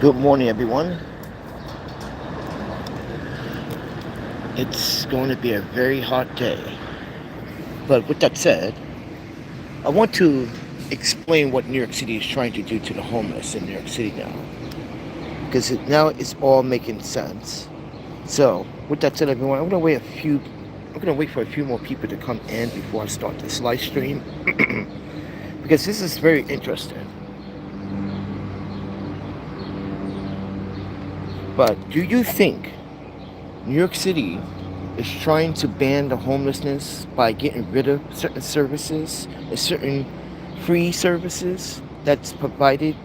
Good morning, everyone. It's going to be a very hot day. But with that said, I want to explain what New York City is trying to do to the homeless in New York City now. Because now it's all making sense. So, with that said, everyone, I'm gonna wait for a few more people to come in before I start this live stream. Because this is very interesting. But do you think New York City is trying to ban the homelessness by getting rid of certain services and certain free services that's provided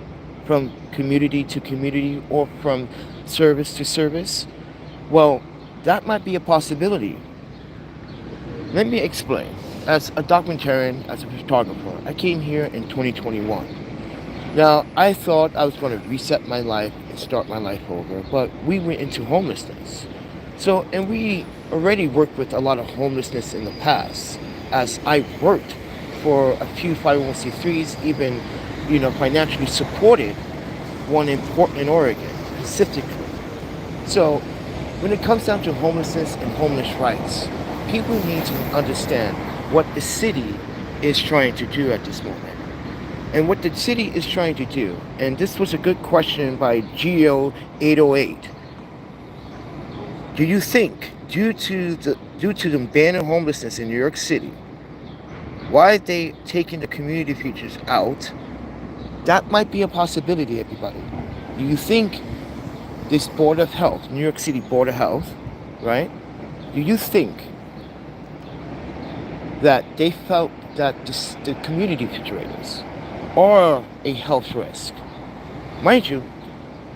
from community to community or from service to service? Well, that might be a possibility. Let me explain. As a documentarian, as a photographer, I came here in 2021. Now, I thought I was going to reset my life and start my life over, but we went into homelessness. So, and we already worked with a lot of homelessness in the past, as I worked for a few 501c3s, even, financially supported one in Portland, Oregon, specifically. So, when it comes down to homelessness and homeless rights, people need to understand what the city is trying to do at this moment. And what the city is trying to do, and this was a good question by Geo808. Do you think, due to them banning homelessness in New York City, why are they taking the community features out? That might be a possibility, everybody. Do you think this Board of Health, New York City Board of Health, right? Do you think that they felt that the community refrigerators are a health risk? Mind you,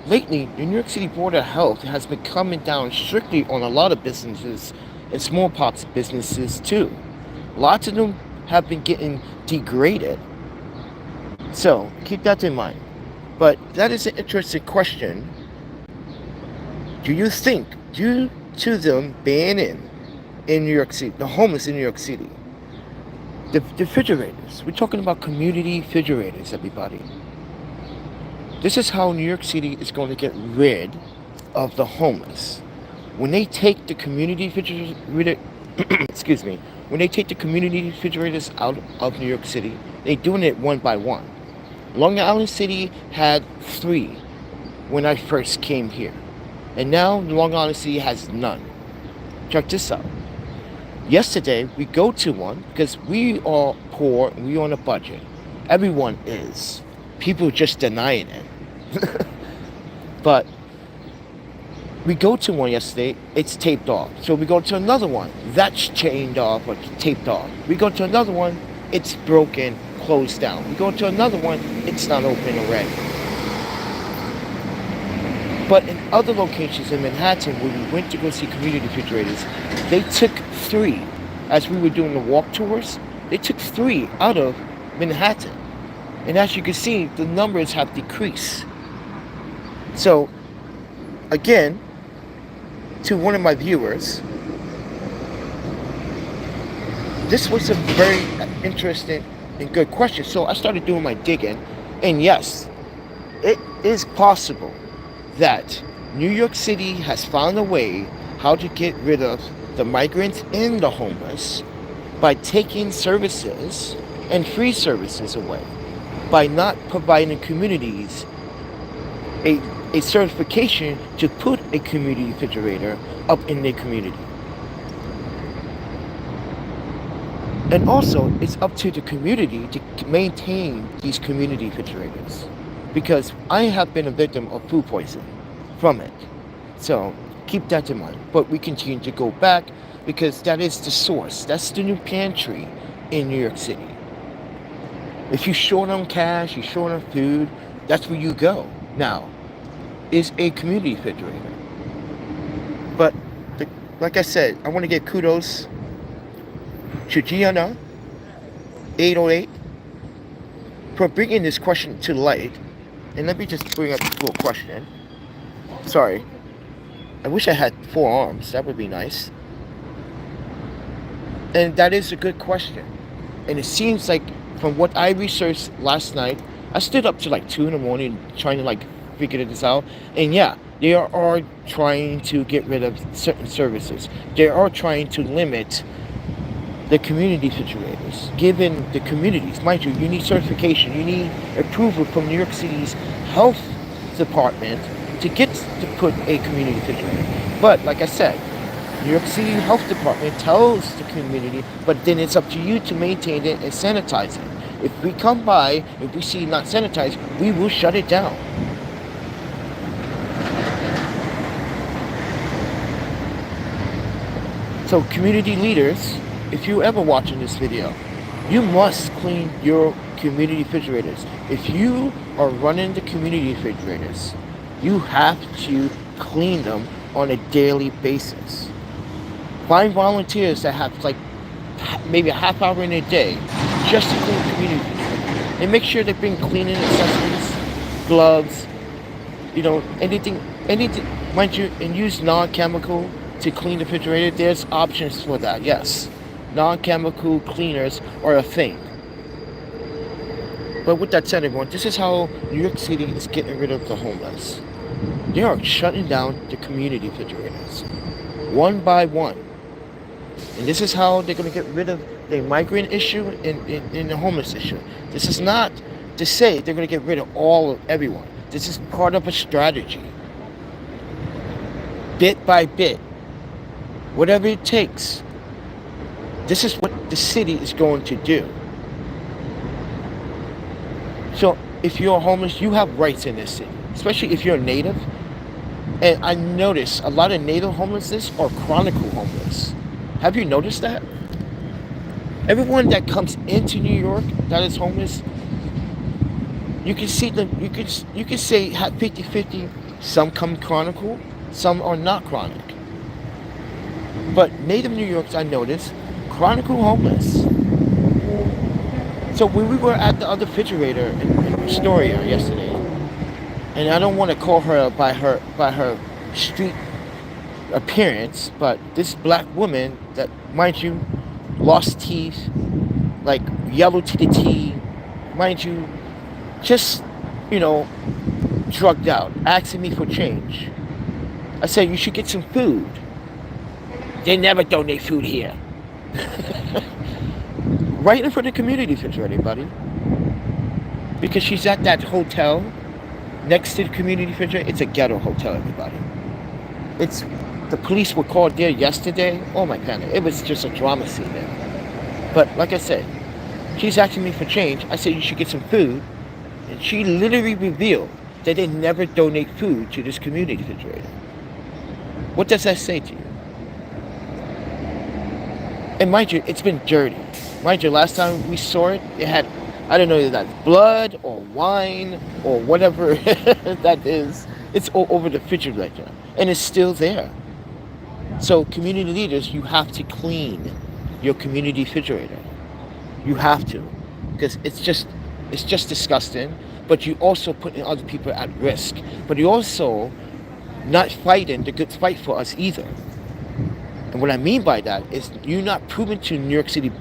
lately, the New York City Board of Health has been coming down strictly on a lot of businesses and smallpox businesses too. Lots of them have been getting degraded. So keep that in mind. But that is an interesting question. Do you think, due to them banning in New York City, the homeless in New York City, the refrigerators, we're talking about community refrigerators, everybody. This is how New York City is going to get rid of the homeless. When they take the community refrigerator, excuse me, when they take the community refrigerators out of New York City, they're doing it one by one. Long Island City had 3 when I first came here. And now Long Island City has none. Check this out. Yesterday, we go to one because we are poor and we on a budget. Everyone is. People just denying it. But we go to one yesterday, it's taped off. So we go to another one, that's chained off or taped off. We go to another one, it's broken, closed down. We go to another one, it's not open already. But in other locations in Manhattan where we went to go see community refrigerators, they took 3. As we were doing the walk tours, they took 3 out of Manhattan. And as you can see, the numbers have decreased. So, again, to one of my viewers, this was a very interesting and good question. So I started doing my digging, and yes, it is possible that New York City has found a way how to get rid of the migrants and the homeless by taking services and free services away, by not providing communities a certification to put a community refrigerator up in their community. And also, it's up to the community to maintain these community refrigerators, because I have been a victim of food poisoning from it. So keep that in mind. But we continue to go back because that is the source. That's the new pantry in New York City. If you're short on cash, you're short on food, that's where you go. Now, is a community refrigerator. But like I said, I want to give kudos to Gianna 808 for bringing this question to light. And let me just bring up this little question. Sorry. I wish I had 4 arms. That would be nice. And that is a good question. And it seems like, from what I researched last night, I stood up to like 2 in the morning trying to figured this out. And yeah, they are trying to get rid of certain services. They are trying to limit the community refrigerators, given the communities. Mind you, you need certification, you need approval from New York City's health department to get to put a community refrigerator. But like I said, New York City Health Department tells the community, but then it's up to you to maintain it and sanitize it. If we come by, if we see not sanitized, we will shut it down. So community leaders, if you're ever watching this video, you must clean your community refrigerators. If you are running the community refrigerators, you have to clean them on a daily basis. Find volunteers that have like maybe a half hour in a day just to clean the community refrigerator. And make sure they bring cleaning accessories, gloves, anything, mind you, and use non-chemical to clean the refrigerator. There's options for that, yes. Non-chemical cleaners are a thing. But with that said, everyone, this is how New York City is getting rid of the homeless. They are shutting down the community refrigerators, one by one. And this is how they're going to get rid of the migrant issue and the homeless issue. This is not to say they're going to get rid of everyone. This is part of a strategy. Bit by bit. Whatever it takes. This is what the city is going to do. So if you're homeless, you have rights in this city, especially if you're a native. And I notice a lot of native homelessness are chronicle homeless. Have you noticed that? Everyone that comes into New York that is homeless, you can see them, you can say 50-50. Some come chronicle, some are not chronic. But native New Yorkers, I noticed, chronicle homeless. So when we were at the other refrigerator in Astoria yesterday, and I don't want to call her by her street appearance, but this black woman that, mind you, lost teeth, like yellow to the teeth, mind you, just, drugged out, asking me for change. I said, you should get some food. They never donate food here. Right in front of the community refrigerator, buddy. Because she's at that hotel next to the community refrigerator. It's a ghetto hotel, everybody. The police were called there yesterday. Oh my God, it was just a drama scene there. But like I said, she's asking me for change. I said you should get some food. And she literally revealed that they never donate food to this community refrigerator. What does that say to you? And mind you, it's been dirty. Mind you, last time we saw it, it had, I don't know if that's blood or wine or whatever that is. It's all over the refrigerator. And it's still there. So community leaders, you have to clean your community refrigerator. You have to. Because it's just disgusting. But you also putting other people at risk. But you also not fighting the good fight for us either. And what I mean by that is you're not proving to New York City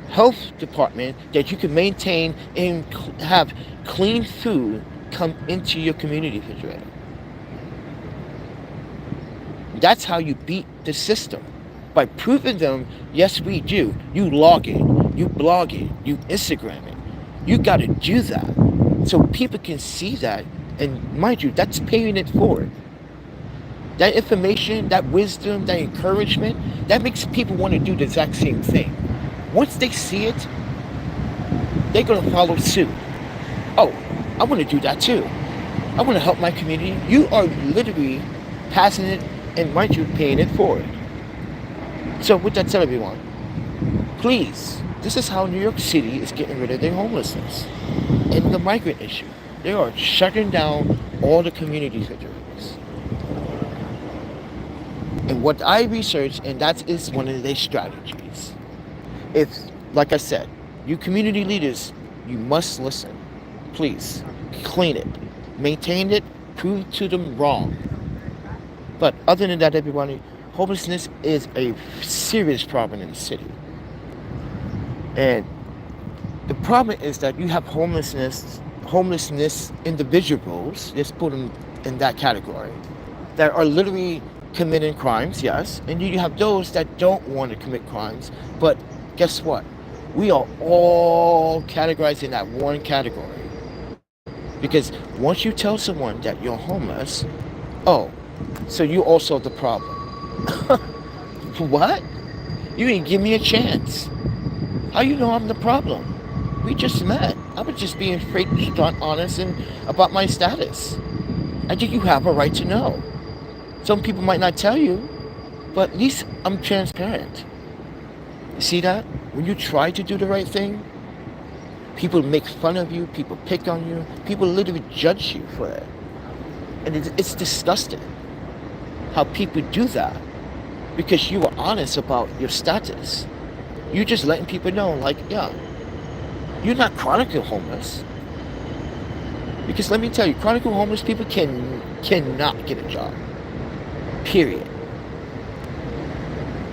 Health Department that you can maintain and have clean food come into your community refrigerator. That's how you beat the system. By proving them, yes, we do. You log it, you blog it, you Instagram it. You got to do that so people can see that. And mind you, that's paying it forward. That information, that wisdom, that encouragement, that makes people want to do the exact same thing. Once they see it, they're going to follow suit. Oh, I want to do that too. I want to help my community. You are literally passing it and, mind you, paying it forward. So with that said, everyone, please, this is how New York City is getting rid of their homelessness and the migrant issue. They are shutting down all the community refrigerators. And what I researched, and that is one of their strategies. If, like I said, you community leaders, you must listen. Please, clean it, maintain it, prove to them wrong. But other than that, everybody, homelessness is a serious problem in the city. And the problem is that you have homelessness homelessness individuals, let's put them in that category, that are literally committing crimes, yes, and you have those that don't want to commit crimes, but guess what? We are all categorized in that one category. Because once you tell someone that you're homeless, oh, so you also the problem. What? You didn't give me a chance. How you know I'm the problem? We just met. I was just being straight, honest, and about my status. I think you have a right to know. Some people might not tell you, but at least I'm transparent. You see that? When you try to do the right thing, people make fun of you, people pick on you, people literally judge you for it. And it's disgusting how people do that because you were honest about your status. You're just letting people know, like, yeah, you're not chronically homeless. Because let me tell you, chronically homeless people cannot get a job. Period.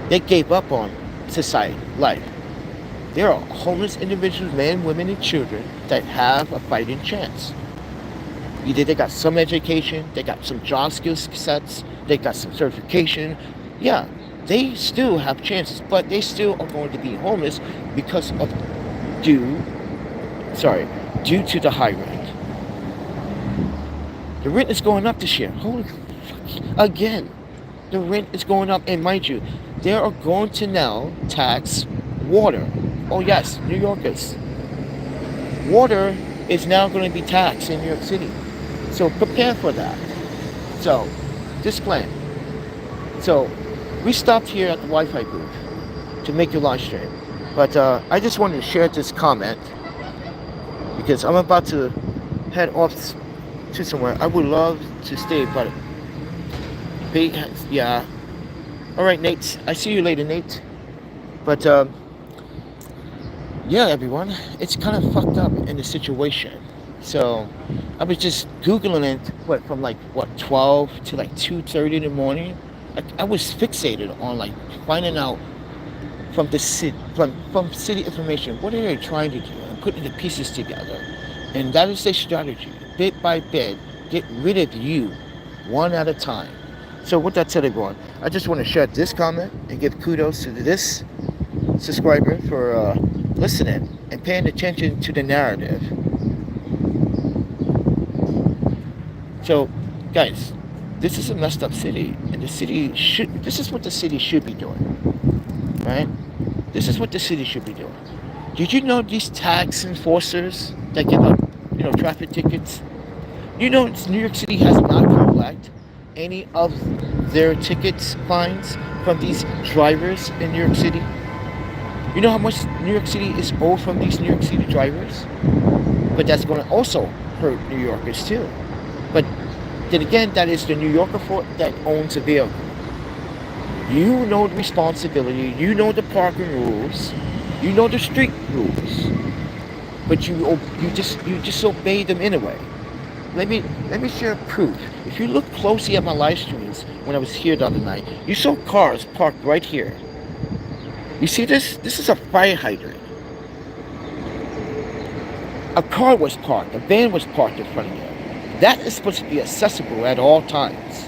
They gave up on society, life. There are homeless individuals, men, women, and children that have a fighting chance. Either they got some education, they got some job skill sets, they got some certification. Yeah, they still have chances, but they still are going to be homeless because of due to the high rent. The rent is going up this year. Holy fuck. Again, the rent is going up, and mind you, they are going to now tax water. Oh yes, New Yorkers. Water is now going to be taxed in New York City. So prepare for that. So, disclaimer. So, we stopped here at the Wi-Fi booth to make your live stream. But I just wanted to share this comment because I'm about to head off to somewhere. I would love to stay, but yeah. All right, Nate. I see you later, Nate. But yeah, everyone, it's kind of fucked up in the situation. So I was just Googling it, from 12 to 2:30 in the morning. I was fixated on finding out from the city, from city information, what are they trying to do, and putting the pieces together. And that is their strategy, bit by bit, get rid of you one at a time. So with that said, everyone, I just want to share this comment and give kudos to this subscriber for listening and paying attention to the narrative. So, guys, this is a messed up city, and this is what the city should be doing, right? This is what the city should be doing. Did you know these tax enforcers that give out, traffic tickets? You know, New York City has not collected any of their tickets, fines from these drivers in New York City? You know how much New York City is owed from these New York City drivers? But that's going to also hurt New Yorkers too. But then again, that is the New Yorker that owns a vehicle. You know the responsibility, you know the parking rules, you know the street rules, but you just obey them anyway. Let me share proof. If you look closely at my live streams when I was here the other night, you saw cars parked right here. You see this? This is a fire hydrant. A car was parked, a van was parked in front of you. That is supposed to be accessible at all times,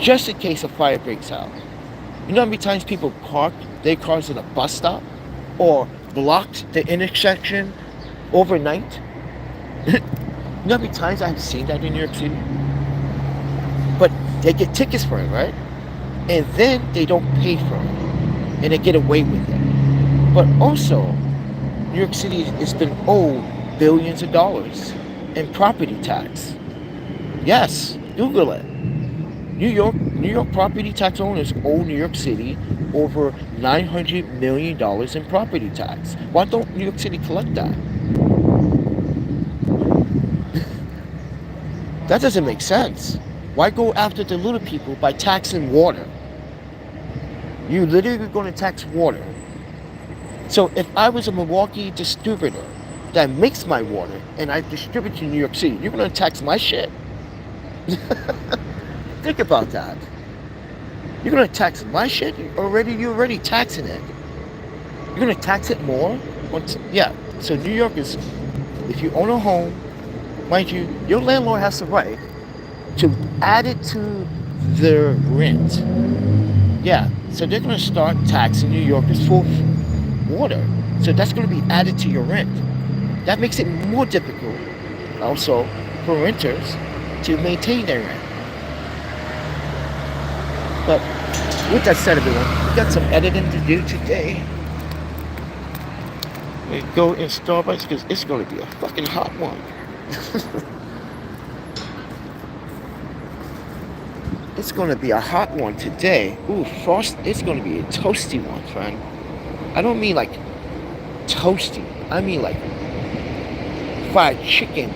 just in case a fire breaks out. You know how many times people park their cars at a bus stop or blocked the intersection overnight? You know how many times I've seen that in New York City? But they get tickets for it, right? And then they don't pay for it, and they get away with it. But also, New York City has been owed billions of dollars in property tax. Yes, Google it. New York property tax owners owe New York City over $900 million in property tax. Why don't New York City collect that? That doesn't make sense. Why go after the little people by taxing water? You're literally going to tax water. So if I was a Milwaukee distributor that makes my water and I distribute to New York City, you're going to tax my shit? Think about that. You're going to tax my shit? You're already taxing it. You're going to tax it more? Yeah. So New York is If you own a home, mind you, your landlord has the right to add it to their rent. Yeah, so they're going to start taxing New Yorkers for water. So that's going to be added to your rent. That makes it more difficult also for renters to maintain their rent. But with that said, everyone, we got some editing to do today. We go in Starbucks because it's going to be a fucking hot one. It's going to be a hot one today. Ooh, frost. It's going to be a toasty one, friend. I don't mean like toasty. I mean like fried chicken,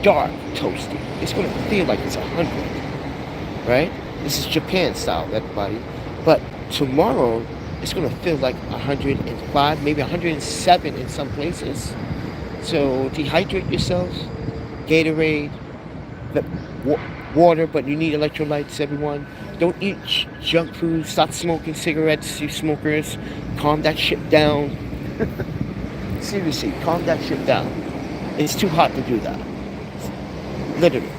dark toasty. It's going to feel like it's 100, right? This is Japan style, everybody. But tomorrow, it's going to feel like 105, maybe 107 in some places. So dehydrate yourself, Gatorade, water, but you need electrolytes, everyone. Don't eat junk food. Stop smoking cigarettes, you smokers. Calm that shit down. Seriously, calm that shit down. It's too hot to do that. Literally.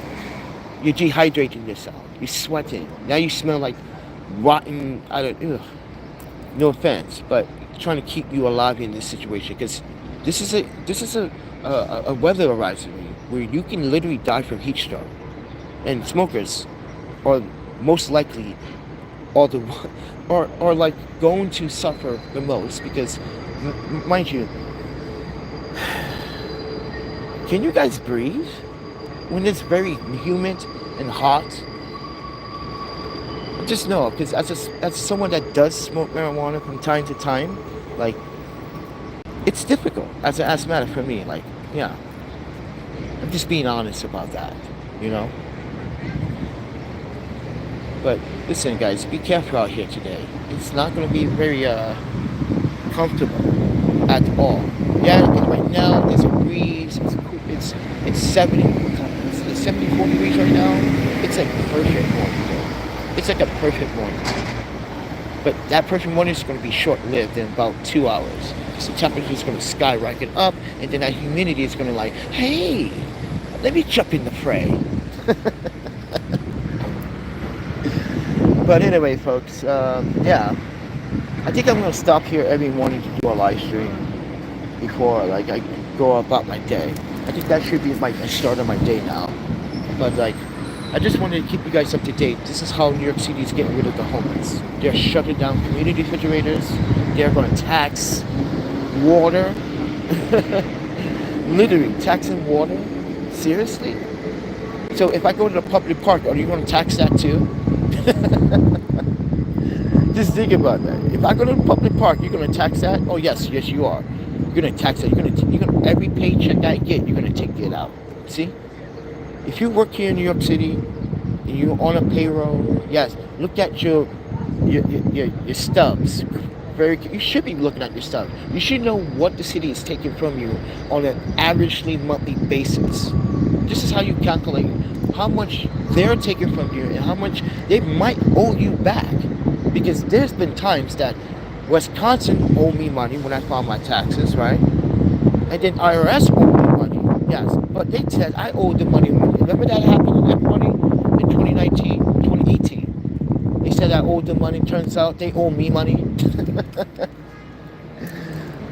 You're dehydrating yourself. You're sweating. Now you smell like rotten, no offense, but trying to keep you alive in this situation, because this is a weather advisory where you can literally die from heat stroke. And smokers are most likely are like going to suffer the most, because mind you, can you guys breathe when it's very humid and hot? Just know, because as someone that does smoke marijuana from time to time, like, it's difficult as an asthmatic for me. Like, yeah, I'm just being honest about that, you know. But listen, guys, be careful out here today. It's not going to be very comfortable at all. Yeah, right now there's a breeze. It's 74 degrees right now. It's like perfect morning. It's like a perfect morning. But that perfect morning is going to be short-lived in about 2 hours. So the temperature is going to skyrocket up, and then that humidity is going to like, hey, let me jump in the fray. But anyway, folks, yeah, I think I'm going to stop here every morning to do a live stream before, like, I go about my day. I think that should be my start of my day now. But, like, I just wanted to keep you guys up to date. This is how New York City is getting rid of the homeless. They're shutting down community refrigerators. They're going to tax water. Literally, taxing water? Seriously? So if I go to the public park, are you going to tax that too? Just think about that. If I go to the public park, you're going to tax that? Oh, yes, you are. You're going to tax that. You're going to every paycheck I get, you're going to take it out. See? If you work here in New York City and you're on a payroll, yes, look at your stubs. You should be looking at your stubs. You should know what the city is taking from you on an averagely monthly basis. This is how you calculate how much they're taking from you and how much they might owe you back. Because there's been times that Wisconsin owed me money when I filed my taxes, right? And then IRS owed me money, yes. But they said I owed the money. Remember that happened, everybody, in 2019, 2018? They said I owed them money. Turns out they owe me money.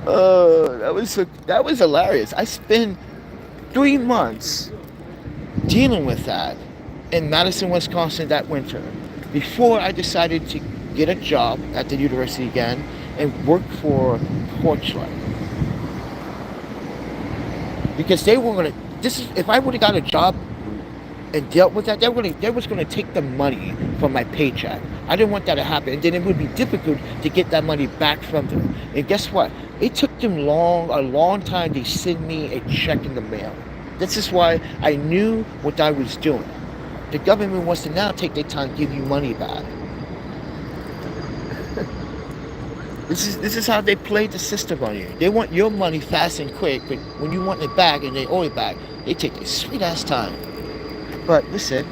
Oh, that was hilarious. I spent 3 months dealing with that in Madison, Wisconsin that winter, before I decided to get a job at the university again and work for Porchlight. Because they were gonna. If I would have got a job and dealt with that, they was gonna take the money from my paycheck. I didn't want that to happen, and then it would be difficult to get that money back from them. And guess what? It took them a long time to send me a check in the mail. This is why I knew what I was doing. The government wants to now take their time to give you money back. This is how they play the system on you. They want your money fast and quick, but when you want it back and they owe it back, they take their sweet ass time. But listen,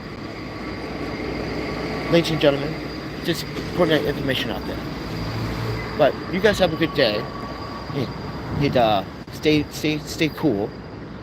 ladies and gentlemen, just putting that information out there. But you guys have a good day. Stay cool.